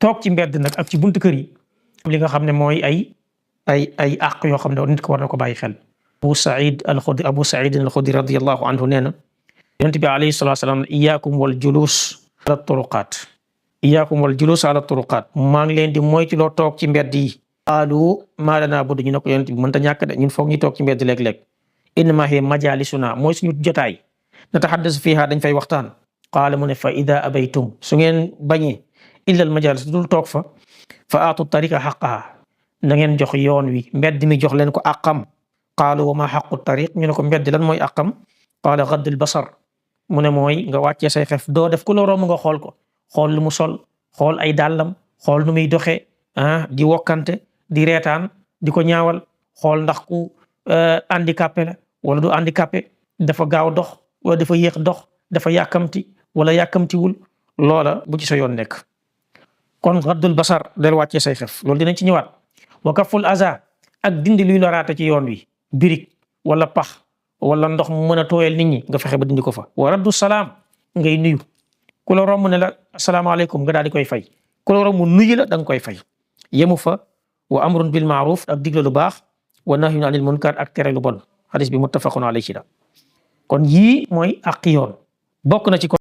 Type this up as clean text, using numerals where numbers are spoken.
toog ci mbedd nag ak ci buntu kër yi li nga xam ne mooy ay àq yoo xam ne nit ko war na ko bàyyi xel. Abu Saïd al-Khudri radiyallahu anhu nee na yonent bi alayhi salaatu wa salaam iyaakum wal julus ala turuqaat maa ngi leen di moytuloo toog ci mbedd yi. qaalu maa lanaa budda ñu ne ko yonent bi mënta ñàkk de ñun foog ñu toog ci mbedd léeg-léeg. innamaa hiya majaalisuna mooy suñu jotaay natahaddasu fiihaa dañ fay waxtaan. qaala mu ne fa idaa abaytum su ngeen bañee illa al majaalis dul toog fa aatu tariqa haqqahaa na ngeen jox yoon wi mbedd mi jox leen ko àqam. qaalu wa maa haqqu tariq ñu ne ko mbedd lan mooy àqam. qaala gaddul basar mu ne mooy nga wàccee say xef doo def ku la romb nga xool ko xool lu mu sol xool ay dàllam xool nu muy doxee di wokkante di reetaan di ko ñaawal xool ndax ku handicapé la wala du handicapé dafa gaaw dox wala dafa yéex dox dafa yàkkamti wala yàkkamtiwul loola bu ci sa yoon nekk. kon gaddul basar del wàccee say xef loolu dinañ ci ñëwaat. wa kaful aza ak dindi luy loraate ci yoon wi birig wala pax wala ndox mu mën a tooyal nit ñi nga fexe ba dindi ko fa. wa raddu salaam ngay nuyu ku la romb ne la asalaamaaleykum nga daal di koy fay ku la romb nuyu la da nga koy fay. yemu fa wa amrun bil maaruf ak digle lu baax wa nahyun anil munkar ak tere lu bon hadis bi muttafaqun alayhi la kon yii mooy àq yoon bokk na ci